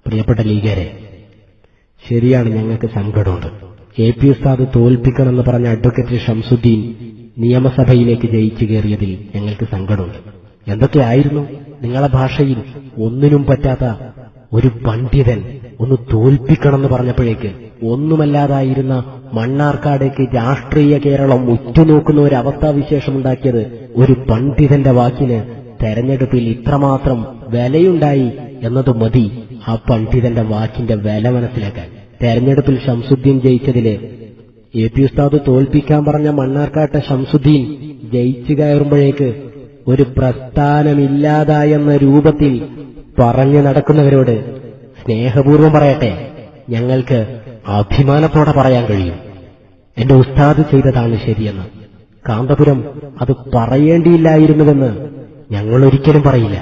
പ്രിയപ്പെട്ട ലീഗരെ, ശരിയാണ്, ഞങ്ങൾക്ക് സങ്കടമുണ്ട്. AP ഉസ്താദ് തോൽപ്പിക്കണമെന്ന് പറഞ്ഞ അഡ്വക്കേറ്റ് ഷംസുദ്ദീൻ നിയമസഭയിലേക്ക് ജയിച്ചു കയറിയതിൽ ഞങ്ങൾക്ക് സങ്കടമുണ്ട്. എന്തൊക്കെയായിരുന്നു നിങ്ങളെ ഭാഷയിൽ ഒന്നിനും പറ്റാത്ത ഒരു പണ്ഡിതൻ ഒന്ന് തോൽപ്പിക്കണമെന്ന് പറഞ്ഞപ്പോഴേക്ക് ഒന്നുമല്ലാതായിരുന്ന മണ്ണാർക്കാടേക്ക് രാഷ്ട്രീയ കേരളം ഉറ്റുനോക്കുന്ന ഒരു അവസ്ഥാവിശേഷമുണ്ടാക്കിയത് ഒരു പണ്ഡിതന്റെ വാക്കിന് തെരഞ്ഞെടുപ്പിൽ ഇത്രമാത്രം വിലയുണ്ടായി എന്നത് മതി ആ പണ്ഡിതന്റെ വാക്കിന്റെ വില മനസ്സിലാക്കാൻ. തെരഞ്ഞെടുപ്പിൽ ഷംസുദ്ദീൻ ജയിച്ചതില് AP ഉസ്താദ് തോൽപ്പിക്കാൻ പറഞ്ഞ മണ്ണാർക്കാട്ടെ ഷംസുദ്ദീൻ ജയിച്ചു കയറുമ്പോഴേക്ക് ഒരു പ്രസ്ഥാനമില്ലാതായെന്ന രൂപത്തിൽ പറഞ്ഞു നടക്കുന്നവരോട് സ്നേഹപൂർവ്വം പറയട്ടെ, ഞങ്ങൾക്ക് അഭിമാനത്തോടെ പറയാൻ കഴിയും എന്റെ ഉസ്താദ് ചെയ്തതാണ് ശരിയെന്ന്. കാന്തപുരം അത് പറയേണ്ടിയില്ലായിരുന്നുവെന്ന് ഞങ്ങൾ ഒരിക്കലും പറയില്ല.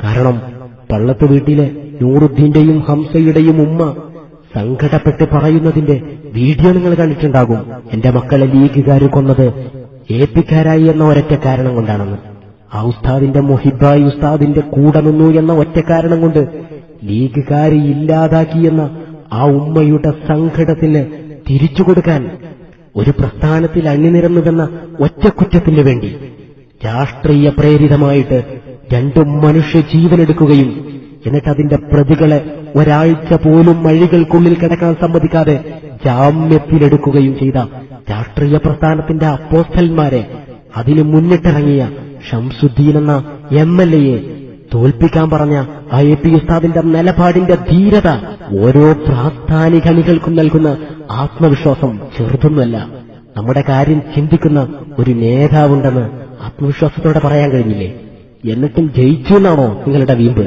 കാരണം പള്ളത്ത് വീട്ടിലെ നൂറുദ്ദീന്റെയും ഹംസയുടെയും ഉമ്മ സങ്കടപ്പെട്ട് പറയുന്നതിന്റെ വീഡിയോ നിങ്ങൾ കണ്ടിട്ടുണ്ടാകും. എന്റെ മക്കളെ ലീഗുകാര് കൊന്നത് ഏപ്പിക്കാരായി എന്ന ഒരൊറ്റ കാരണം കൊണ്ടാണെന്ന്. ആ ഉസ്താദിന്റെ മുഹിബായി ഉസ്താദിന്റെ കൂടെ നിന്നു എന്ന ഒറ്റ കാരണം കൊണ്ട് ലീഗുകാരെ ഇല്ലാതാക്കിയെന്ന ആ ഉമ്മയുടെ സങ്കടത്തിന് തിരിച്ചു കൊടുക്കാൻ ഒരു പ്രസ്ഥാനത്തിൽ അണിനിരന്നുവെന്ന ഒറ്റ കുറ്റത്തിന് വേണ്ടി രാഷ്ട്രീയ പ്രേരിതമായിട്ട് 2 മനുഷ്യ ജീവനെടുക്കുകയും എന്നിട്ട് അതിന്റെ പ്രതികളെ ഒരാഴ്ച പോലും മഴികൾക്കുള്ളിൽ കിടക്കാൻ സമ്മതിക്കാതെ ജാമ്യത്തിലെടുക്കുകയും ചെയ്ത രാഷ്ട്രീയ പ്രസ്ഥാനത്തിന്റെ അപ്പോസ്തലന്മാരെ, അതിന് മുന്നിട്ടിറങ്ങിയ ഷംസുദ്ദീൻ എന്ന MLA തോൽപ്പിക്കാൻ പറഞ്ഞ ആ AP ഉസ്താദിന്റെ നിലപാടിന്റെ ധീരത ഓരോ പ്രാസ്ഥാനികണികൾക്കും നൽകുന്ന ആത്മവിശ്വാസം ചെറുതൊന്നുമല്ല. നമ്മുടെ കാര്യം ചിന്തിക്കുന്ന ഒരു നേതാവുണ്ടെന്ന് ആത്മവിശ്വാസത്തോടെ പറയാൻ കഴിഞ്ഞില്ലേ? എന്നിട്ടും ജയിച്ചു എന്നാണോ നിങ്ങളുടെ വീമ്പ്?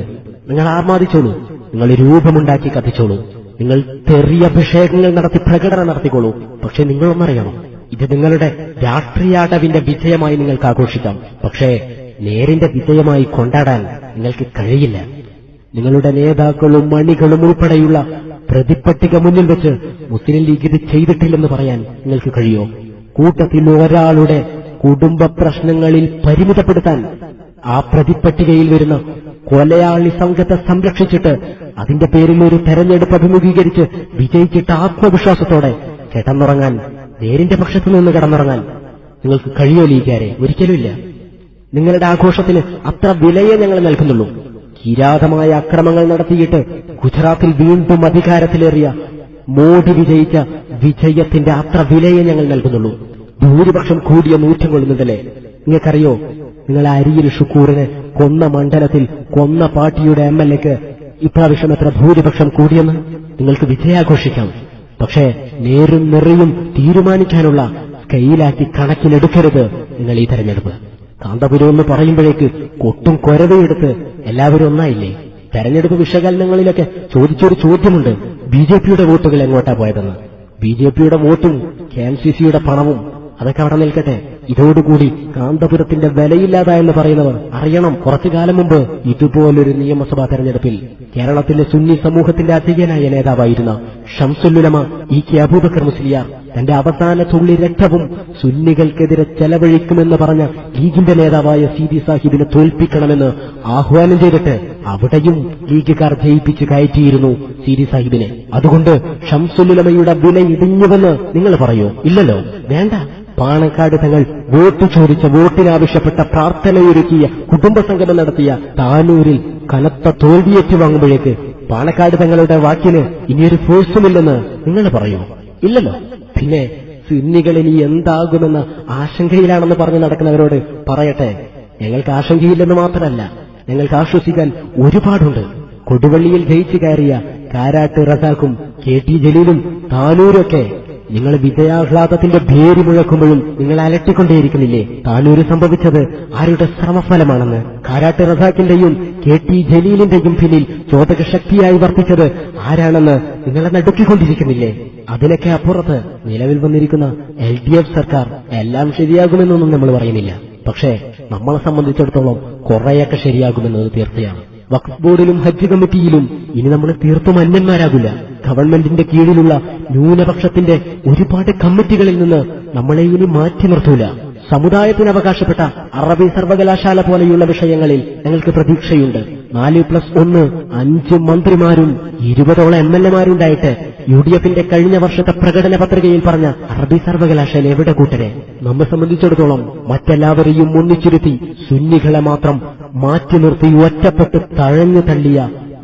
നിങ്ങൾ ആർമാദിച്ചോളൂ, നിങ്ങൾ രൂപമുണ്ടാക്കി കത്തിച്ചോളൂ, നിങ്ങൾ തെറിയഭിഷേകങ്ങൾ നടത്തി പ്രകടനം നടത്തിക്കോളൂ. പക്ഷെ നിങ്ങളൊന്നറിയണം, ഇത് നിങ്ങളുടെ രാഷ്ട്രീയാടവിന്റെ വിജയമായി നിങ്ങൾക്ക് ആഘോഷിക്കാം. പക്ഷേ നേരിന്റെ വിജയമായി കൊണ്ടാടാൻ നിങ്ങൾക്ക് കഴിയില്ല. നിങ്ങളുടെ നേതാക്കളും മണികളും ഉൾപ്പെടെയുള്ള പ്രതിപട്ടിക മുന്നിൽ വെച്ച് മുസ്ലിം ലീഗ് ഇത് ചെയ്തിട്ടില്ലെന്ന് പറയാൻ നിങ്ങൾക്ക് കഴിയോ? കൂട്ടത്തിൽ ഒരാളുടെ കുടുംബ പ്രശ്നങ്ങളിൽ പരിമിതപ്പെടുത്താൻ ആ പ്രതിപട്ടികയിൽ വരുന്ന കൊലയാളി സംഘത്തെ സംരക്ഷിച്ചിട്ട് അതിന്റെ പേരിൽ ഒരു തെരഞ്ഞെടുപ്പ് അഭിമുഖീകരിച്ച് വിജയിച്ചിട്ട് ആത്മവിശ്വാസത്തോടെ കിടന്നുറങ്ങാൻ, നേരിന്റെ പക്ഷത്തു നിന്ന് കിടന്നുറങ്ങാൻ നിങ്ങൾക്ക് കഴിയോ ലീഗുകാരെ? ഒരിക്കലുമില്ല. നിങ്ങളുടെ ആഘോഷത്തിന് അത്ര വിലയെ ഞങ്ങൾ നൽകുന്നുള്ളൂ. കിരാതമായ അക്രമങ്ങൾ നടത്തിയിട്ട് ഗുജറാത്തിൽ വീണ്ടും അധികാരത്തിലേറിയ മോദി വിജയിച്ച വിജയത്തിന്റെ അത്ര വിലയെ ഞങ്ങൾ നൽകുന്നുള്ളൂ. ഭൂരിപക്ഷം കൂടിയ നൂറ്റം കൊള്ളുന്നതല്ലേ? നിങ്ങൾക്കറിയോ, നിങ്ങൾ അരിയിൽ ഷുക്കൂറിനെ കൊന്ന മണ്ഡലത്തിൽ കൊന്ന പാർട്ടിയുടെ MLAക്ക് ഇപ്രാവശ്യം എത്ര ഭൂരിപക്ഷം കൂടിയെന്ന്? നിങ്ങൾക്ക് വിജയാഘോഷിക്കാം. പക്ഷേ നേരും നിറയും തീരുമാനിക്കാനുള്ള സ്കെയിലാക്കി കണക്കിലെടുക്കരുത് നിങ്ങൾ ഈ തെരഞ്ഞെടുപ്പ്. കാന്തപുരം എന്ന് പറയുമ്പോഴേക്ക് കൊട്ടും കൊരവയെടുത്ത് എല്ലാവരും ഒന്നായില്ലേ? തെരഞ്ഞെടുപ്പ് വിശകലനങ്ങളിലൊക്കെ ചോദിച്ചൊരു ചോദ്യമുണ്ട്, BJPയുടെ വോട്ടുകൾ എങ്ങോട്ടാ പോയതെന്ന്. BJPയുടെ വോട്ടും KMCCയുടെ പണവും അതൊക്കെ അവിടെ നിൽക്കട്ടെ. ഇതോടുകൂടി കാന്തപുരത്തിന്റെ വിലയില്ലാതായെന്ന് പറയുന്നവർ അറിയണം, കുറച്ചുകാലം മുമ്പ് ഇതുപോലൊരു നിയമസഭാ തെരഞ്ഞെടുപ്പിൽ കേരളത്തിലെ സുന്നി സമൂഹത്തിന്റെ അധികനായ നേതാവായിരുന്ന ഷംസുല്ലുലമ EK അബൂബക്കർ മുസ്ലിയാർ തന്റെ അവസാന തുള്ളി രക്തവും സുന്നികൾക്കെതിരെ ചെലവഴിക്കുമെന്ന് പറഞ്ഞ ലീഗിന്റെ നേതാവായ CD സാഹിബിനെ തോൽപ്പിക്കണമെന്ന് ആഹ്വാനം ചെയ്തിട്ട് അവിടെയും ലീഗുകാർ ജയിപ്പിച്ച് കയറ്റിയിരുന്നു CD സാഹിബിനെ. അതുകൊണ്ട് ഷംസുല്ലുലമയുടെ വില ഇടിഞ്ഞുവെന്ന് നിങ്ങൾ പറയോ? ഇല്ലല്ലോ, വേണ്ട. പാണക്കാട് തങ്ങൾ വോട്ട് ചോദിച്ച, വോട്ടിനാവശ്യപ്പെട്ട പ്രാർത്ഥനയൊരുക്കിയ, കുടുംബസംഗമം നടത്തിയ താനൂരിൽ കനത്ത തോൽവിയേറ്റ് വാങ്ങുമ്പോഴേക്ക് പാണക്കാട് തങ്ങളുടെ വാക്കിന് ഇനിയൊരു ഫോഴ്സുമില്ലെന്ന് നിങ്ങൾ പറയൂ? ഇല്ലല്ലോ. പിന്നെ സുന്നികൾ ഇനി എന്താകുമെന്ന ആശങ്കയിലാണെന്ന് പറഞ്ഞു നടക്കുന്നവരോട് പറയട്ടെ, ഞങ്ങൾക്ക് ആശങ്കയില്ലെന്ന് മാത്രമല്ല, ഞങ്ങൾക്ക് ആശ്വസിക്കാൻ ഒരുപാടുണ്ട്. കൊടുവള്ളിയിൽ ജയിച്ചു കയറിയ കാരാട്ട് റസാഖും KT ജലീലും താനൂരൊക്കെ നിങ്ങൾ വിജയാഹ്ലാദത്തിന്റെ പേര് മുഴക്കുമ്പോഴും നിങ്ങൾ അലട്ടിക്കൊണ്ടേയിരിക്കുന്നില്ലേ? താനൂര് സംഭവിച്ചത് ആരുടെ ശ്രമഫലമാണെന്ന്? കാരാട്ട് റസാഖിന്റെയും KT ജലീലിന്റെയും പിന്നിൽ ചോദകശക്തിയായി വർത്തിച്ചത് ആരാണെന്ന് നിങ്ങളെ നടുക്കിക്കൊണ്ടിരിക്കുന്നില്ലേ? അതിനൊക്കെ അപ്പുറത്ത് നിലവിൽ വന്നിരിക്കുന്ന LDF സർക്കാർ എല്ലാം ശരിയാകുമെന്നൊന്നും നമ്മൾ പറയുന്നില്ല. പക്ഷേ നമ്മളെ സംബന്ധിച്ചിടത്തോളം കുറെയൊക്കെ ശരിയാകുമെന്നത് തീർച്ചയാണ്. വഖഫ് ബോർഡിലും ഹജ്ജ് കമ്മിറ്റിയിലും ഇനി നമ്മൾ തീർത്തും അന്യന്മാരാകില്ല. ഗവൺമെന്റിന്റെ കീഴിലുള്ള ന്യൂനപക്ഷത്തിന്റെ ഒരുപാട് കമ്മിറ്റികളിൽ നിന്ന് നമ്മളെ ഇനി മാറ്റി നിർത്തൂല. സമുദായത്തിന് അവകാശപ്പെട്ട അറബി സർവകലാശാല പോലെയുള്ള വിഷയങ്ങളിൽ ഞങ്ങൾക്ക് പ്രതീക്ഷയുണ്ട്. 4+1 5 മന്ത്രിമാരും 20ഓളം MLA-മാരുണ്ടായിട്ട് UDF-ന്റെ കഴിഞ്ഞ വർഷത്തെ പ്രകടന പത്രികയിൽ പറഞ്ഞ അറബി സർവകലാശാല എവിടെ കൂട്ടരെ? നമ്മെ സംബന്ധിച്ചിടത്തോളം മറ്റെല്ലാവരെയും ഒന്നിച്ചിരുത്തി സുന്നികളെ മാത്രം മാറ്റി നിർത്തി ഒറ്റപ്പെട്ട് തഴഞ്ഞു തള്ളിയ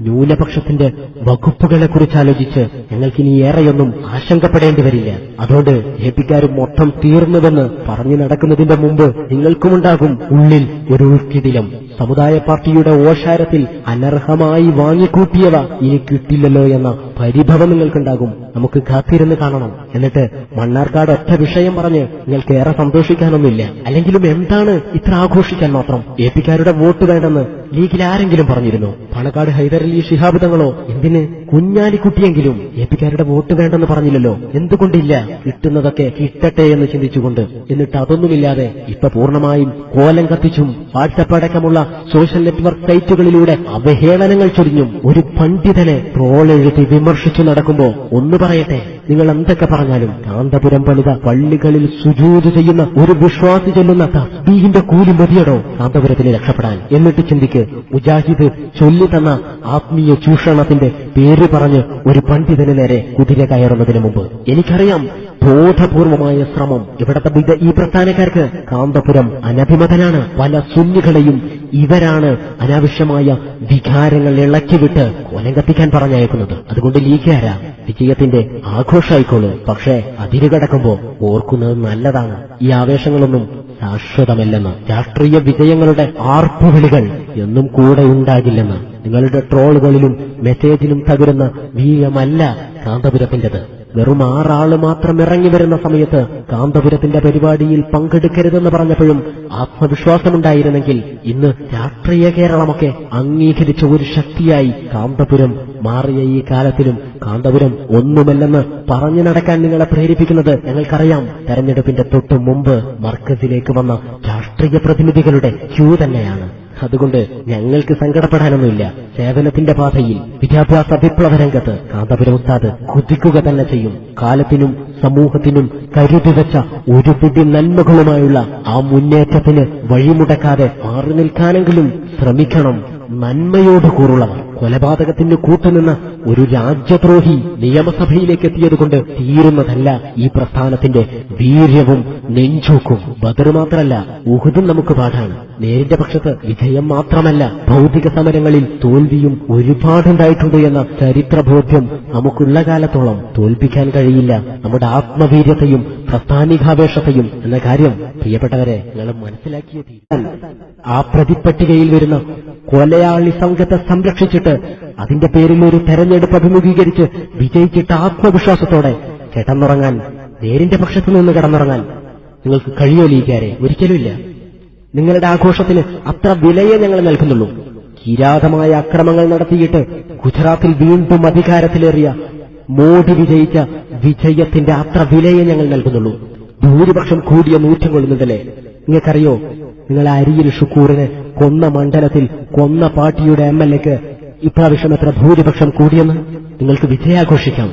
ന്യൂനപക്ഷത്തിന്റെ വകുപ്പുകളെക്കുറിച്ചാലോചിച്ച് ഞങ്ങൾക്കിനി ഏറെയൊന്നും ആശങ്കപ്പെടേണ്ടി വരില്ല. അതുകൊണ്ട് എപിക്കാരും മൊത്തം തീർന്നുവെന്ന് പറഞ്ഞു നടക്കുന്നതിന്റെ മുമ്പ് നിങ്ങൾക്കുമുണ്ടാകും ഉള്ളിൽ ഒരു ഉൾക്കിടിലം. സമുദായ പാർട്ടിയുടെ ഓശാരത്തിൽ അനർഹമായി വാങ്ങിക്കൂട്ടിയവ ഇനി കിട്ടില്ലല്ലോ എന്ന പരിഭവം നിങ്ങൾക്കുണ്ടാകും. നമുക്ക് കാത്തിരുന്ന് കാണണം. എന്നിട്ട് മണ്ണാർക്കാട് ഒറ്റ വിഷയം പറഞ്ഞ് നിങ്ങൾക്ക് ഏറെ സന്തോഷിക്കാനൊന്നുമില്ല. അല്ലെങ്കിലും എന്താണ് ഇത്ര ആഘോഷിക്കാൻ മാത്രം? എപിക്കാരുടെ വോട്ട് വേണ്ടെന്ന് ലീഗിൽ ആരെങ്കിലും പറഞ്ഞിരുന്നു? പാണക്കാട് ഹൈദരലി ശിഹാബ് തങ്ങളോ എന്തിന് കുഞ്ഞാലിക്കുട്ടിയെങ്കിലും എപിക്കാരുടെ വോട്ട് വേണ്ടെന്ന് പറഞ്ഞില്ലല്ലോ. എന്തുകൊണ്ടില്ല? കിട്ടുന്നതൊക്കെ കിട്ടട്ടെ എന്ന് ചിന്തിച്ചുകൊണ്ട്. എന്നിട്ട് അതൊന്നുമില്ലാതെ ഇപ്പൊ പൂർണ്ണമായും കോലം കത്തിച്ചും വാട്സപ്പ് അടക്കമുള്ള സോഷ്യൽ നെറ്റ്വർക്ക് സൈറ്റുകളിലൂടെ അവഹേളനങ്ങൾ ചൊരിഞ്ഞും ഒരു പണ്ഡിതനെ ട്രോൾ എഴുതി വിമർശിച്ചു നടക്കുമ്പോ ഒന്ന് പറയട്ടെ, നിങ്ങൾ എന്തൊക്കെ പറഞ്ഞാലും കാന്തപുരം പണിത പള്ളികളിൽ സുജൂദ് ചെയ്യുന്ന ഒരു വിശ്വാസി ചെല്ലുന്ന തസ്ബീഹിന്റെ കൂലി മതിയടോ കാന്തപുരത്തിന് രക്ഷപ്പെടാൻ? എന്നിട്ട് ചിന്തിക്ക്, മുജാഹിദ് ചൊല്ലിത്തന്ന ആത്മീയ ചൂഷണത്തിന്റെ പേര് പറഞ്ഞ് ഒരു പണ്ഡിതന് നേരെ കുതിര കയറുന്നതിന് മുമ്പ് എനിക്കറിയാം ബോധപൂർവമായ ശ്രമം ഇവിടത്തെ ഈ പ്രസ്ഥാനക്കാർക്ക്. കാന്തപുരം അനഭിമതനാണ്. പല സുന്നികളെയും ഇവരാണ് അനാവശ്യമായ വികാരങ്ങൾ ഇളക്കിവിട്ട് കൊലം കത്തിക്കാൻ പറഞ്ഞയക്കുന്നത്. അതുകൊണ്ട് ലീഗാരാ വിജയത്തിന്റെ ആഘോഷമായിക്കോളൂ. പക്ഷേ അതിരുകടക്കുമ്പോ ഓർക്കുന്നത് നല്ലതാണ്. ഈ ആവേശങ്ങളൊന്നും ശാശ്വതമല്ലെന്ന്, രാഷ്ട്രീയ വിജയങ്ങളുടെ ആർപ്പുവിളികൾ എന്നും കൂടെ ഉണ്ടാകില്ലെന്ന്, നിങ്ങളുടെ ട്രോളുകളിലും മെസ്സേജിലും തകരുന്ന വീയമല്ല കാന്തപുരത്തിന്റേത്. വെറും 6 ആള് മാത്രം ഇറങ്ങി വരുന്ന സമയത്ത് കാന്തപുരത്തിന്റെ പരിപാടിയിൽ പങ്കെടുക്കരുതെന്ന് പറഞ്ഞപ്പോഴും ആത്മവിശ്വാസമുണ്ടായിരുന്നെങ്കിൽ ഇന്ന് രാഷ്ട്രീയ കേരളമൊക്കെ അംഗീകരിച്ച ഒരു ശക്തിയായി കാന്തപുരം മാറിയ ഈ കാലത്തിലും കാന്തപുരം ഒന്നുമല്ലെന്ന് പറഞ്ഞു നടക്കാൻ നിങ്ങളെ പ്രേരിപ്പിക്കുന്നത് ഞങ്ങൾക്കറിയാം. തെരഞ്ഞെടുപ്പിന്റെ തൊട്ടു മുമ്പ് മർക്കസിലേക്ക് വന്ന രാഷ്ട്രീയ പ്രതിനിധികളുടെ ക്യൂ തന്നെയാണ്. അതുകൊണ്ട് ഞങ്ങൾക്ക് സങ്കടപ്പെടാനൊന്നുമില്ല. സേവനത്തിന്റെ പാതയിൽ വിദ്യാഭ്യാസ വിപ്ലവ രംഗത്ത് കാന്തപുരം ഉസ്താദ് കുതിക്കുക തന്നെ ചെയ്യും. കാലത്തിനും സമൂഹത്തിനും കരുതിവെച്ച ഒരു പിടി നന്മകളുമായുള്ള ആ മുന്നേറ്റത്തിന് വഴിമുടക്കാതെ മാറി നിൽക്കാനെങ്കിലും ശ്രമിക്കണം നന്മയോട് കൂറുള്ളവർ. കൊലപാതകത്തിന് കൂട്ടുനിന്ന ഒരു രാജ്യദ്രോഹി നിയമസഭയിലേക്ക് എത്തിയതുകൊണ്ട് തീരുന്നതല്ല ഈ പ്രസ്ഥാനത്തിന്റെ വീര്യവും നെഞ്ചൂക്കും. ബദർ മാത്രമല്ല, ഉഹുദും നമുക്ക് പാഠാണ്. നേരിന്റെ പക്ഷത്ത് വിജയം മാത്രമല്ല, ഭൗതിക സമരങ്ങളിൽ തോൽവിയും ഒരുപാടുണ്ടായിട്ടുണ്ട് എന്ന ചരിത്രബോധ്യം നമുക്കുള്ള കാലത്തോളം തോൽപ്പിക്കാൻ കഴിയില്ല നമ്മുടെ ആത്മവീര്യത്തെയും പ്രസ്ഥാനികാവേശത്തെയും എന്ന കാര്യം പ്രിയപ്പെട്ടവരെ നിങ്ങൾ മനസ്സിലാക്കിയത്. ആ പ്രതിപ്പട്ടികയിൽ വരുന്ന കൊലയാളി സംഘത്തെ സംരക്ഷിച്ചിട്ട് അതിന്റെ പേരിൽ ഒരു തെരഞ്ഞെടുപ്പ് അഭിമുഖീകരിച്ച് വിജയിച്ചിട്ട് ആത്മവിശ്വാസത്തോടെ കിടന്നുറങ്ങാൻ, നേരിന്റെ പക്ഷത്തു നിന്ന് കിടന്നുറങ്ങാൻ നിങ്ങൾക്ക് കഴിയോ ലീഗാരെ? ഒരിക്കലുമില്ല. നിങ്ങളുടെ ആഘോഷത്തിന് അത്ര വിലയെ ഞങ്ങൾ നൽകുന്നുള്ളൂ. കിരാതമായ അക്രമങ്ങൾ നടത്തിയിട്ട് ഗുജറാത്തിൽ വീണ്ടും അധികാരത്തിലേറിയ മോഡി വിജയിച്ച വിജയത്തിന്റെ അത്ര വിലയെ ഞങ്ങൾ നൽകുന്നുള്ളൂ. ഭൂരിപക്ഷം കൂടിയ നൂറ്റം കൊള്ളുന്നതല്ലേ? നിങ്ങൾക്കറിയോ, നിങ്ങൾ അരിയിൽ ഷുക്കൂറിനെ കൊന്ന മണ്ഡലത്തിൽ കൊന്ന പാർട്ടിയുടെ MLA-ക്ക് ഇപ്രാവശ്യം എത്ര ഭൂരിപക്ഷം കൂടിയെന്ന്? നിങ്ങൾക്ക് വിജയാഘോഷിക്കാം.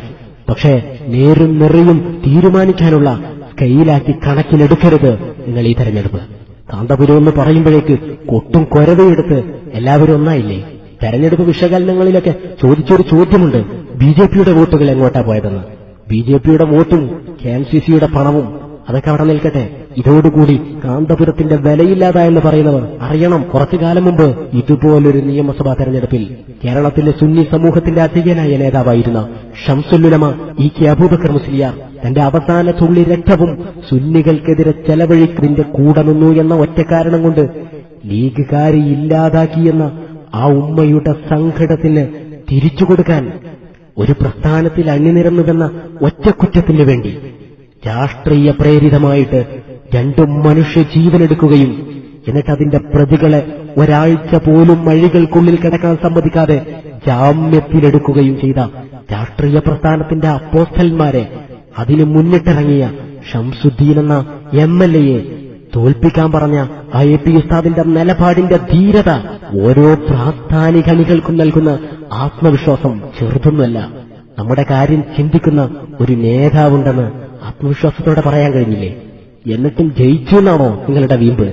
പക്ഷേ നേരും നിറയും തീരുമാനിക്കാനുള്ള സ്കെയിലാക്കി കണക്കിലെടുക്കരുത് നിങ്ങൾ ഈ തെരഞ്ഞെടുപ്പ്. കാന്തപുരം എന്ന് പറയുമ്പോഴേക്ക് കൊട്ടും കൊരവയെടുത്ത് എല്ലാവരും ഒന്നായില്ലേ? തെരഞ്ഞെടുപ്പ് വിശകലനങ്ങളിലൊക്കെ ചോദിച്ചൊരു ചോദ്യമുണ്ട്, BJP-യുടെ വോട്ടുകൾ എങ്ങോട്ടാ പോയതെന്ന്. BJP-യുടെ വോട്ടും KMCC-യുടെ പണവും അതൊക്കെ അവിടെ നിൽക്കട്ടെ. ഇതോടുകൂടി കാന്തപുരത്തിന്റെ വിലയില്ലാതായെന്ന് പറയുന്നവർ അറിയണം, കുറച്ചു കാലം മുമ്പ് ഇതുപോലൊരു നിയമസഭാ തെരഞ്ഞെടുപ്പിൽ കേരളത്തിലെ സുന്നി സമൂഹത്തിന്റെ അധികനായ നേതാവായിരുന്ന ഷംസുലുലമ EK അബൂബക്കർ മുസ്ലിയാർ തന്റെ അവസാന തുള്ളി രക്തവും സുന്നികൾക്കെതിരെ ചെലവഴിക്കുന്നതിന്റെ കൂടെ നിന്നു എന്ന ഒറ്റ കാരണം കൊണ്ട് ലീഗുകാരെ ഇല്ലാതാക്കിയെന്ന ആ ഉമ്മയുടെ സങ്കടത്തിന് തിരിച്ചുകൊടുക്കാൻ ഒരു പ്രസ്ഥാനത്തിൽ അണിനിരന്നുവെന്ന ഒറ്റക്കുറ്റത്തിന് വേണ്ടി രാഷ്ട്രീയ പ്രേരിതമായിട്ട് 2 മനുഷ്യ ജീവനെടുക്കുകയും എന്നിട്ട് അതിന്റെ പ്രതികളെ ഒരാഴ്ച പോലും മഴികൾക്കുള്ളിൽ കിടക്കാൻ സമ്മതിക്കാതെ ജാമ്യത്തിലെടുക്കുകയും ചെയ്ത രാഷ്ട്രീയ പ്രസ്ഥാനത്തിന്റെ അപ്പോസ്റ്റൽമാരെ, അതിന് മുന്നിട്ടിറങ്ങിയ ഷംസുദ്ദീൻ എന്ന MLA-യെ തോൽപ്പിക്കാൻ പറഞ്ഞ ആ AP ഉസ്താദിന്റെ നിലപാടിന്റെ ധീരത ഓരോ പ്രാസ്ഥാനികണികൾക്കും നൽകുന്ന ആത്മവിശ്വാസം ചെറുതൊന്നുമല്ല. നമ്മുടെ കാര്യം ചിന്തിക്കുന്ന ഒരു നേതാവുണ്ടെന്ന് ആത്മവിശ്വാസത്തോടെ പറയാൻ കഴിഞ്ഞില്ലേ? എന്നിട്ടും ജയിച്ചു എന്നാണോ നിങ്ങളുടെ വീമ്പ്?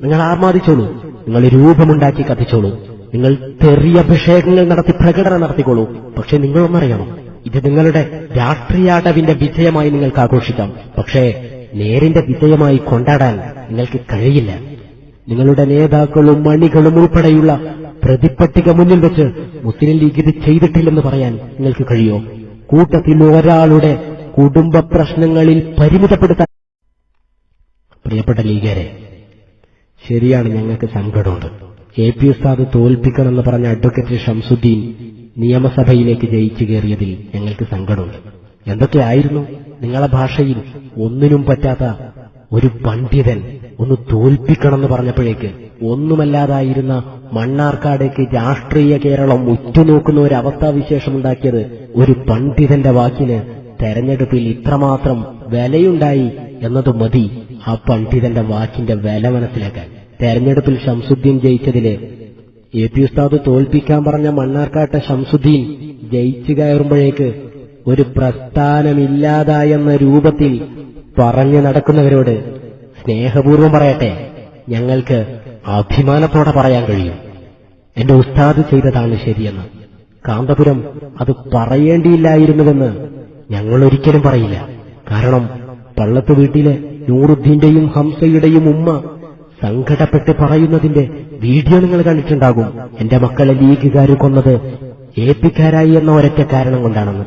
നിങ്ങൾ ആർമാദിച്ചോളൂ, നിങ്ങൾ രൂപമുണ്ടാക്കി കത്തിച്ചോളൂ. നിങ്ങൾ തെറിയഭിഷേകങ്ങൾ നടത്തി പ്രകടനം നടത്തിക്കോളൂ. പക്ഷെ നിങ്ങളൊന്നറിയണം, ഇത് നിങ്ങളുടെ രാഷ്ട്രീയാടവിന്റെ വിജയമായി നിങ്ങൾക്ക് ആഘോഷിക്കാം. പക്ഷേ നേരിന്റെ വിജയമായി കൊണ്ടാടാൻ നിങ്ങൾക്ക് കഴിയില്ല. നിങ്ങളുടെ നേതാക്കളും മണികളും ഉൾപ്പെടെയുള്ള പ്രതിപട്ടിക മുന്നിൽ വെച്ച് മുസ്ലിം ലീഗ് ഇത് ചെയ്തിട്ടില്ലെന്ന് പറയാൻ നിങ്ങൾക്ക് കഴിയോ? കൂട്ടത്തിൽ ഒരാളുടെ കുടുംബ പ്രശ്നങ്ങളിൽ പരിമിതപ്പെടുത്താൻ. പ്രിയപ്പെട്ട ലീഗരെ, ശരിയാണ്, ഞങ്ങൾക്ക് സങ്കടമുണ്ട്. AP ഉസ്താദ് തോൽപ്പിക്കണമെന്ന് പറഞ്ഞ അഡ്വക്കേറ്റ് ഷംസുദ്ദീൻ നിയമസഭയിലേക്ക് ജയിച്ചു കയറിയതിൽ ഞങ്ങൾക്ക് സങ്കടമുണ്ട്. എന്തൊക്കെയായിരുന്നു നിങ്ങളെ ഭാഷയിൽ ഒന്നിനും പറ്റാത്ത ഒരു പണ്ഡിതൻ ഒന്ന് തോൽപ്പിക്കണമെന്ന് പറഞ്ഞപ്പോഴേക്ക് ഒന്നുമല്ലാതായിരുന്ന മണ്ണാർക്കാടേക്ക് രാഷ്ട്രീയ കേരളം ഉറ്റുനോക്കുന്ന ഒരു അവസ്ഥാവിശേഷമുണ്ടാക്കിയത് ഒരു പണ്ഡിതന്റെ വാക്കിന് തെരഞ്ഞെടുപ്പിൽ ഇത്രമാത്രം വിലയുണ്ടായി എന്നത് മതി ആ പണ്ഡിതന്റെ വാക്കിന്റെ വില മനസ്സിലാക്കാൻ. തെരഞ്ഞെടുപ്പിൽ ഷംസുദ്ദീൻ ജയിച്ചതില് AP ഉസ്താദ് തോൽപ്പിക്കാൻ പറഞ്ഞ മണ്ണാർക്കാട്ടെ ഷംസുദ്ദീൻ ജയിച്ചു കയറുമ്പോഴേക്ക് ഒരു പ്രസ്ഥാനമില്ലാതായെന്ന രൂപത്തിൽ പറഞ്ഞു നടക്കുന്നവരോട് സ്നേഹപൂർവ്വം പറയട്ടെ, ഞങ്ങൾക്ക് അഭിമാനത്തോടെ പറയാൻ കഴിയും എന്റെ ഉസ്താദ് ചെയ്തതാണ് ശരിയെന്ന്. കാന്തപുരം അത് പറയേണ്ടിയില്ലായിരുന്നുവെന്ന് ഞങ്ങൾ ഒരിക്കലും പറയില്ല. കാരണം പള്ളത്ത് വീട്ടിലെ നൂറുദ്ദീന്റെയും ഹംസയുടെയും ഉമ്മ സങ്കടപ്പെട്ട് പറയുന്നതിന്റെ വീഡിയോ നിങ്ങൾ കണ്ടിട്ടുണ്ടാകും. എന്റെ മക്കളെ ലീഗുകാർ കൊന്നത് ഏപ്പിക്കാരായി എന്ന ഒരൊറ്റ കാരണം കൊണ്ടാണെന്ന്.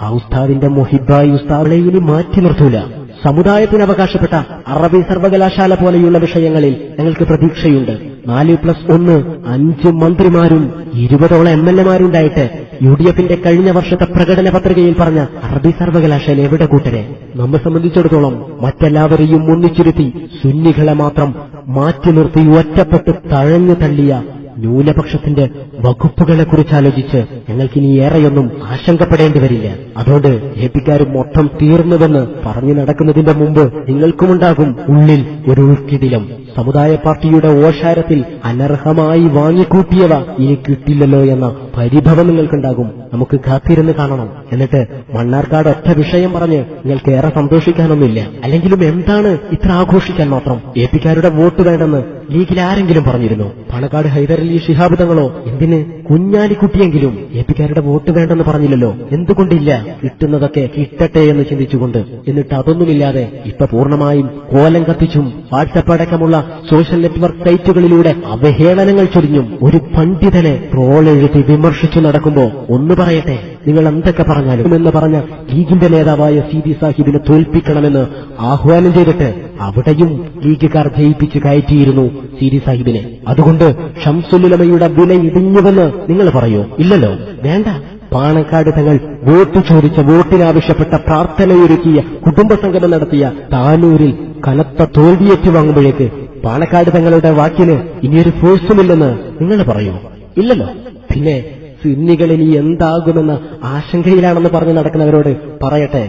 ആ ഉസ്താദിന്റെ മുഹിബായി ഉസ്താദിനെ ഇനി മാറ്റി നിർത്തൂല. സമുദായത്തിന് അവകാശപ്പെട്ട അറബി സർവകലാശാല പോലെയുള്ള വിഷയങ്ങളിൽ ഞങ്ങൾക്ക് പ്രതീക്ഷയുണ്ട്. 4+1 5 മന്ത്രിമാരും 20ഓളം MLA-മാരുണ്ടായിട്ട് UDF-ന്റെ കഴിഞ്ഞ വർഷത്തെ പ്രകടന പത്രികയിൽ പറഞ്ഞ അറബി സർവകലാശാല എവിടെ കൂട്ടരെ? നമ്മെ സംബന്ധിച്ചിടത്തോളം മറ്റെല്ലാവരെയും ഒന്നിച്ചിരുത്തി സുന്നികളെ മാത്രം മാറ്റി നിർത്തി ഒറ്റപ്പെട്ട് തഴഞ്ഞു തള്ളിയ ന്യൂനപക്ഷത്തിന്റെ വകുപ്പുകളെക്കുറിച്ച് ആലോചിച്ച് ഞങ്ങൾക്കിനി ഏറെയൊന്നും ആശങ്കപ്പെടേണ്ടി വരില്ല. അതുകൊണ്ട് AP-ക്കാർ മൊത്തം തീർന്നുവെന്ന് പറഞ്ഞു നടക്കുന്നതിന്റെ മുമ്പ് നിങ്ങൾക്കുമുണ്ടാകും ഉള്ളിൽ ഒരു ഉൾക്കിടിലം. സമുദായ പാർട്ടിയുടെ ഓശാരത്തിൽ അനർഹമായി വാങ്ങിക്കൂട്ടിയവ ഇനി കിട്ടില്ലല്ലോ എന്ന പരിഭവം നിങ്ങൾക്കുണ്ടാകും. നമുക്ക് കാത്തിരുന്ന് കാണണം. എന്നിട്ട് മണ്ണാർക്കാട് ഒറ്റ വിഷയം പറഞ്ഞ് നിങ്ങൾക്ക് ഏറെ സന്തോഷിക്കാനൊന്നുമില്ല. അല്ലെങ്കിലും എന്താണ് ഇത്ര ആഘോഷിക്കാൻ മാത്രം? AP-ക്കാരുടെ വോട്ട് വേണ്ടെന്ന് ലീഗിൽ ആരെങ്കിലും പറഞ്ഞിരുന്നു? പാണക്കാട് ഹൈദരലി ശിഹാബ് തങ്ങളോ എന്തിന് കുഞ്ഞാലിക്കുട്ടിയെങ്കിലും AP-ക്കാരുടെ വോട്ട് വേണ്ടെന്ന് പറഞ്ഞില്ലല്ലോ. എന്തുകൊണ്ടില്ല? കിട്ടുന്നതൊക്കെ കിട്ടട്ടെ എന്ന് ചിന്തിച്ചുകൊണ്ട്. എന്നിട്ട് അതൊന്നുമില്ലാതെ ഇപ്പൊ പൂർണ്ണമായും കോലം കത്തിച്ചും വാട്സപ്പ് അടക്കമുള്ള സോഷ്യൽ നെറ്റ്വർക്ക് സൈറ്റുകളിലൂടെ അവഹേളനങ്ങൾ ചൊരിഞ്ഞും ഒരു പണ്ഡിതനെ ട്രോൾ എഴുതി വിമർശിച്ചു നടക്കുമ്പോ ഒന്ന് പറയട്ടെ, നിങ്ങൾ എന്തൊക്കെ പറഞ്ഞാലും എന്ന് പറഞ്ഞ ലീഗിന്റെ നേതാവായ CD സാഹിബിനെ തോൽപ്പിക്കണമെന്ന് ആഹ്വാനം ചെയ്തിട്ട് അവിടെയും ലീഗുകാർ ജയിപ്പിച്ച് കയറ്റിയിരുന്നു CD സാഹിബിനെ. അതുകൊണ്ട് ഷംസുലുലമയുടെ വില ഇടിഞ്ഞുവെന്ന് നിങ്ങൾ പറയോ? ഇല്ലല്ലോ, വേണ്ട. പാണക്കാട് തങ്ങൾ വോട്ട് ചോദിച്ച വോട്ടിനാവശ്യപ്പെട്ട പ്രാർത്ഥനയൊരുക്കിയ കുടുംബസംഗമം നടത്തിയ താനൂരിൽ കനത്ത തോൽവിയേറ്റ് വാങ്ങുമ്പോഴേക്ക് പാണക്കാട് തങ്ങളുടെ വാക്കിന് ഇനിയൊരു ഫോഴ്സുമില്ലെന്ന് നിങ്ങൾ പറയൂ? ഇല്ലല്ലോ. പിന്നെ സുന്നികൾ ഇനി എന്താകുമെന്ന ആശങ്കയിലാണെന്ന് പറഞ്ഞു നടക്കുന്നവരോട് പറയട്ടെ,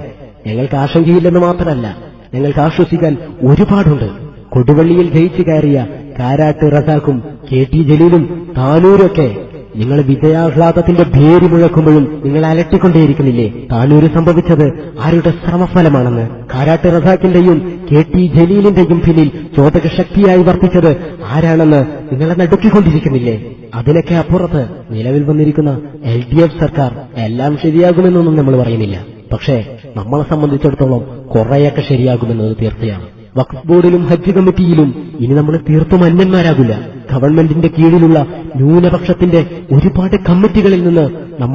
ഞങ്ങൾക്ക് ആശങ്കയില്ലെന്ന് മാത്രമല്ല, ഞങ്ങൾക്ക് ആശ്വസിക്കാൻ ഒരുപാടുണ്ട്. കൊടുവള്ളിയിൽ ജയിച്ചു കയറിയ കാരാട്ട് റസാഖും KT ജലീലും താനൂരൊക്കെ നിങ്ങൾ വിജയാഹ്ലാദത്തിന്റെ പേര് മുഴക്കുമ്പോഴും നിങ്ങൾ അലട്ടിക്കൊണ്ടേയിരിക്കുന്നില്ലേ? താനൂര് സംഭവിച്ചത് ആരുടെ ശ്രമഫലമാണെന്ന്? കാരാട്ട് റസാഖിന്റെയും KT ജലീലിന്റെയും പിന്നിൽ ചോദകശക്തിയായി വർത്തിച്ചത് ആരാണെന്ന് നിങ്ങളെ നടുക്കിക്കൊണ്ടിരിക്കുന്നില്ലേ? അതിനൊക്കെ അപ്പുറത്ത് നിലവിൽ വന്നിരിക്കുന്ന LDF സർക്കാർ എല്ലാം ശരിയാകുമെന്നൊന്നും നമ്മൾ പറയുന്നില്ല. പക്ഷേ നമ്മളെ സംബന്ധിച്ചിടത്തോളം കുറെയൊക്കെ ശരിയാകുമെന്നത് തീർച്ചയാണ്. വഖഫ് ബോർഡിലും ഹജ്ജ് കമ്മിറ്റിയിലും ഇനി നമ്മൾ തീർത്തും അന്യന്മാരാകില്ല. ഗവൺമെന്റിന്റെ കീഴിലുള്ള ന്യൂനപക്ഷത്തിന്റെ ഒരുപാട് കമ്മിറ്റികളിൽ നിന്ന് നമ്മൾ